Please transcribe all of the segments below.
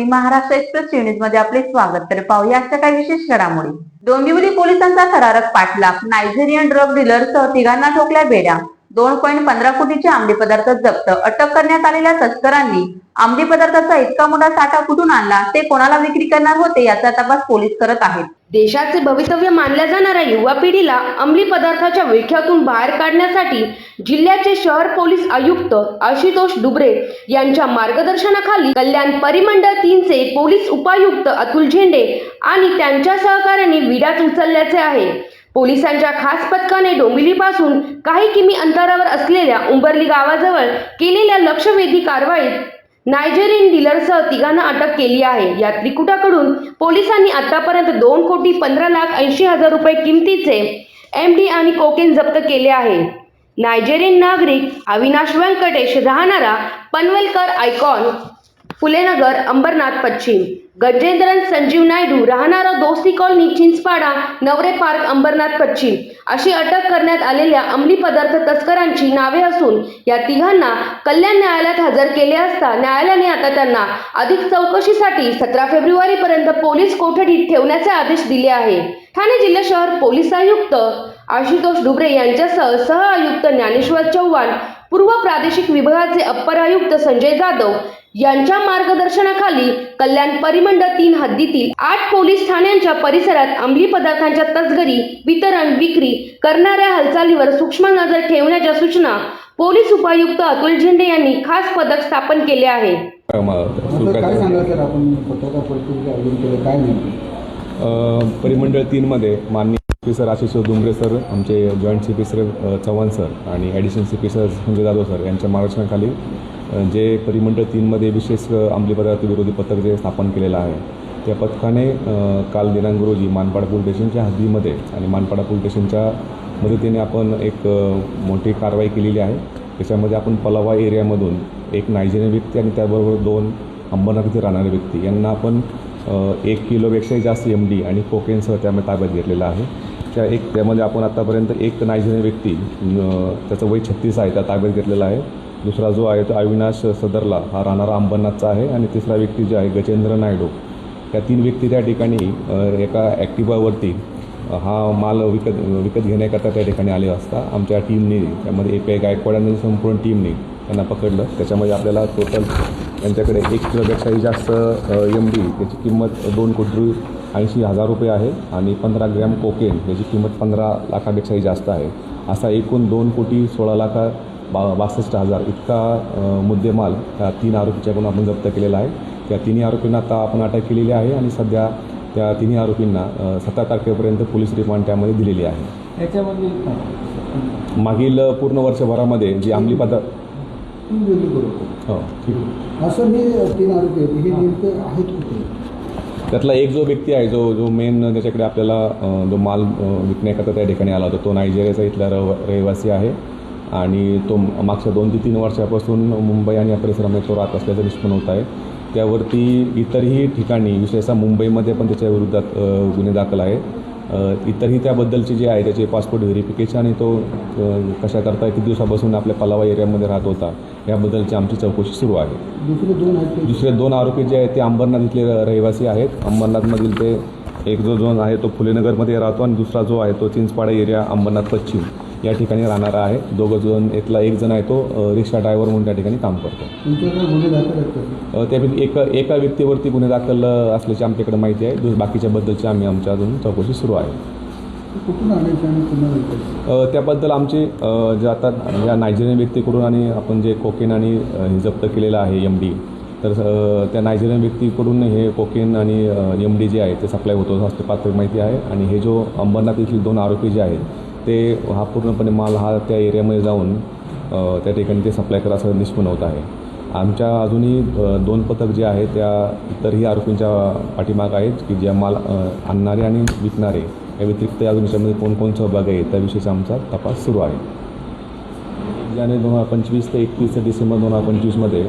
घडामोडी Maharashtra express news मध्ये आपले स्वागत. तर पाहूया आजच्या काही विशेष घडामोडी. डोंबिवली पोलिसांचा थरारक पाठलाग. नायजेरियन ड्रग डीलरसह तिघांना ठोकल्या बेड्या. 2.15 कोटीचे अंमली पदार्थ जप्त. अटक करण्यात आलेल्या तस्करांनी अंमली पदार्थाचा इतका मोठा साठा कुठून आणला, ते कोणाला विक्री करणार होते याचा तपास पोलीस करत आहेत. देशाचे भवितव्य मानल्या जाणाऱ्या युवा पिढीला अंमली पदार्थाच्या विळख्यातून बाहेर काढण्यासाठी जिल्ह्याचे शहर पोलीस आयुक्त आशुतोष डुबरे यांच्या मार्गदर्शनाखाली कल्याण परिमंडळ 3चे पोलीस उपायुक्त अतुल झेंडे आणि त्यांच्या सहकार्यांनी विडाच उचलल्याचे आहे. पोलिसांच्या खास पथकाने डोंबिवलीपासून काही किमी अंतरावर असलेल्या उंबरली गावाजवळ केलेल्या लक्षवेधी कारवाईत नायजेरियन डीलरसह तिघांना अटक केली आहे. या त्रिकुटाकडून पोलिसांनी आतापर्यंत 2,15,80,000 रुपये किमतीचे MD आणि कोकेन जप्त केले आहे. नायजेरियन नागरिक अविनाश व्यंकटेश राहणारा पनवेलकर आयकॉन फुलेनगर अंबरनाथ पश्चिम, गजेंद्रन संजीव नायडू राहणारा दोस्ती कॉलनी चिंचपाडा नवरे पार्क अंबरनाथ पश्चिम अशी अटक करण्यात आलेल्या अंमली पदार्थ तस्करांची नावे असून या तिघांना कल्याण न्यायालयात हजर केले असता न्यायालयाने आता त्यांना अधिक चौकशीसाठी 17 फेब्रुवारी पर्यंत पोलीस कोठडीत ठेवण्याचे आदेश दिले आहे. ठाणे जिल्हा शहर पोलीस आयुक्त आशुतोष डुबरे यांच्यासह सह आयुक्त ज्ञानेश्वर चव्हाण, पूर्व प्रादेशिक विभागाचे अप्पर आयुक्त संजय जाधव यांच्या मार्गदर्शनाखाली कल्याण परिमंडळ 3 हद्दीतील 8 पोलीस ठाण्यांच्या परिसरात अंमली पदार्थांच्या तस्करी, वितरण, विक्री करणाऱ्या हालचालीवर सूक्ष्म नजर ठेवण्याच्या सूचना पोलीस उपायुक्त अतुल झेंडे यांनी खास पथक स्थापन केले आहे. परिमंडळ 3 मध्ये माननीय CP sir Ashutosh Dubre sir, आमचे joint CP sir Chavan sir आणि additional CP sir Sanjay Jadhav sir यांच्या मार्गदर्शनाखाली जे परिमंडळ 3 मध्ये विशेष अंमली पदार्थ विरोधी पथक जे स्थापन केलेलं आहे, त्या पथकाने काल दिनांक रोजी मानपाडा पोलीस स्टेशनच्या हद्दीमध्ये आणि मानपाडा पोलीस स्टेशनच्या मदतीने आपण एक मोठी कारवाई केलेली आहे. त्याच्यामध्ये आपण पलावा एरियामधून एक नायजेरियन व्यक्ती आणि त्याबरोबर 2 अंबरनाथ इथे राहणारे व्यक्ती यांना आपण 1 किलोपेक्षाही जास्त MD आणि कोकेनसह त्यामध्ये ताब्यात घेतलेला आहे. त्यामध्ये आपण आत्तापर्यंत एक नायजेरियन व्यक्ती त्याचं वय 36 आहे, त्या ताब्यात घेतलेला आहे. दुसरा जो आहे तो अविनाश सदरला, हा राहणारा अंबरनाथचा आहे. आणि तिसरा व्यक्ती जो आहे गजेंद्र नायडू. या 3 व्यक्ती त्या ठिकाणी एका ॲक्टिवावरती हा माल विकत घेण्याकरता त्या ठिकाणी आले असता आमच्या टीमने, त्यामध्ये API गायकवाड आणि संपूर्ण टीमने त्यांना पकडलं. त्याच्यामध्ये आपल्याला टोटल त्यांच्याकडे 1 किलोपेक्षाही जास्त MD, त्याची किंमत 2,80,000 रुपये आहे आणि 15 ग्रॅम कोकेन, याची किंमत 15 लाखापेक्षाही जास्त आहे. असा एकूण 2,16,62,000 इतका मुद्देमाल त्या 3 आरोपीच्याकडून आपण जप्त केलेला आहे. त्या 3 आरोपींना आता आपण अटक केलेली आहे आणि सध्या त्या 3 आरोपींना 17 तारखेपर्यंत पोलीस रिमांड त्यामध्ये दिलेली आहे. याच्यामध्ये मागील पूर्ण वर्षभरामध्ये जी अंमली पदार्थ हो ठीक आहे, असं मी 3 आरोपी आहेत, हे नेमकं आहेत कुठे? त्यातला एक जो व्यक्ती आहे जो मेन त्याच्याकडे आपल्याला जो माल विकण्याकरता त्या ठिकाणी आला होता, तो नायजेरियाचा इथला रहिवासी आहे आणि तो मागच्या 2 ते 3 वर्षापासून मुंबई आणि या परिसरामध्ये तो राहत असल्याचं निष्पन्न होत आहे. त्यावरती इतरही ठिकाणी, विशेषतः मुंबईमध्ये पण त्याच्या विरोधात गुन्हे दाखल आहे. इतरही त्याबद्दलचे जे आहे त्याचे पासपोर्ट व्हेरिफिकेशन आणि तो कशाकरता किती दिवसापासून आपल्या पलावा एरियामध्ये राहत होता याबद्दलची आमची चौकशी सुरू आहे. दुसरे 2 आरोपी जे आहेत ते अंबरनाथ इथले रहिवासी आहेत. अंबरनाथमधील ते एक जो आहे तो फुलेनगरमध्ये राहतो आणि दुसरा जो आहे तो चिंचपाडा एरिया अंबरनाथ पश्चिम या ठिकाणी राहणारा आहे. 2 जण, इथला एक जण आहे तो रिक्षा ड्रायव्हर म्हणून त्या ठिकाणी काम करतो. त्यापैकी एका व्यक्तीवरती गुन्हे दाखल असल्याची आमच्याकडे माहिती आहे. बाकीच्याबद्दलची आमच्या अजून चौकशी सुरू आहे. त्याबद्दल आमचे जे आता या नायजेरियन व्यक्तीकडून आणि आपण जे कोकेन आणि जप्त केलेलं आहे MD, तर त्या नायजेरियन व्यक्तीकडून हे कोकेन आणि MD जे आहे ते सप्लाय होतो असं पात्र माहिती आहे. आणि हे जो अंबरनाथ येथील 2 आरोपी जे आहेत ते हा पूर्णपणे माल हा त्या एरियामध्ये जाऊन त्या ठिकाणी ते सप्लाय करा असं निष्पन्न होत आहे. आमच्या अजूनही 2 पथक जे आहे त्या इतरही आरोपींच्या पाठीमाग आहेत की ज्या माल आणणारे आणि विकणारे या व्यतिरिक्त अजून याच्यामध्ये कोण सहभागी आहे त्याविषयीचा आमचा तपास सुरू आहे. ज्याने 2025 ते 31 डिसेंबर 2025मध्ये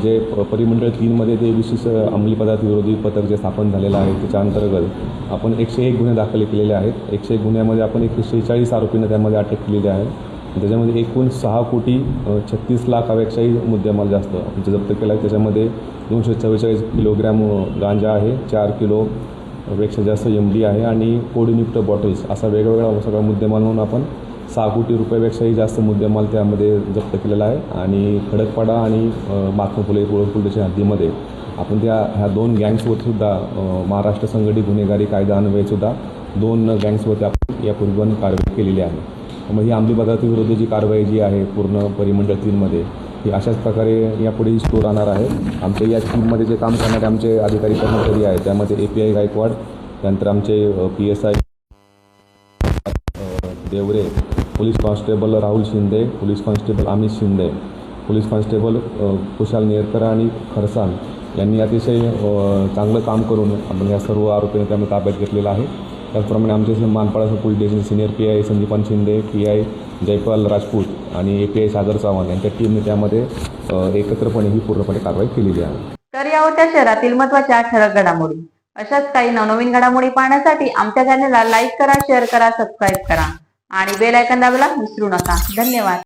जे परिमंडळ 3 मध्ये ते विशेष अंमली पदार्थ विरोधी पथक जे स्थापन झालेलं आहे त्याच्या अंतर्गत आपण 101 गुन्हे दाखल केलेले आहेत. 101 गुन्ह्यामध्ये आपण 146 आरोपींना त्यामध्ये अटक केलेली आहे. त्याच्यामध्ये एकूण 6,36,00,000पेक्षाही मुद्देमाल जास्त आमचं जप्त केला आहे. त्याच्यामध्ये 244 किलोग्रॅम गांजा आहे, 4 किलोपेक्षा जास्त MD आहे आणि कोडिनयुक्त बॉटल्स असा वेगवेगळा सगळा मुद्देमाल म्हणून आपण 6 कोटी रुपयापेक्षाही जास्त मुद्देमाल त्यामध्ये जप्त केलेला आहे. आणि खडकपाडा आणि महात्मा फुले पोलीस हद्दीमध्ये आपण ह्या 2 गँग्सवरसुद्धा महाराष्ट्र संघटित गुन्हेगारी कायदा अन्वयेसुद्धा 2 गँग्सवरती आपण यापूर्वी पण कारवाई केलेली आहे. मग ही अंमली पदार्थाविरुद्ध जी कारवाई जी आहे पूर्ण परिमंडळ 3मध्ये ही अशाच प्रकारे यापुढेही सुरू राहणार आहे. आमच्या या टीममध्ये जे काम करणारे आमचे अधिकारी कर्मचारी आहेत त्यामध्ये API गायकवाड, त्यानंतर आमचे PSI Devare, police constable Rahul Shinde, police constable Amit Shinde, police constable Kushal Nerkar आणि खरसान यांनी अतिशय चांगलं काम करून आपण या सर्व आरोपींना त्यामध्ये ताब्यात घेतलेलं आहे. त्याचप्रमाणे आमचे Manpada police station senior PI Sandipan Shinde, PI Jaipal Rajput आणि API सागर चव्हाण यांच्या टीमने त्यामध्ये एकत्रपणे ही पूर्णपणे कारवाई केलेली आहे. तर या होत्या शहरातील महत्त्वाच्या ठळक घडामोडी. अशाच काही नवनवीन घडामोडी पाहण्यासाठी आमच्या चॅनलला लाईक करा, शेअर करा, सबस्क्राईब करा आणि बेल आयकॉन दाबायला विसरू नका. धन्यवाद.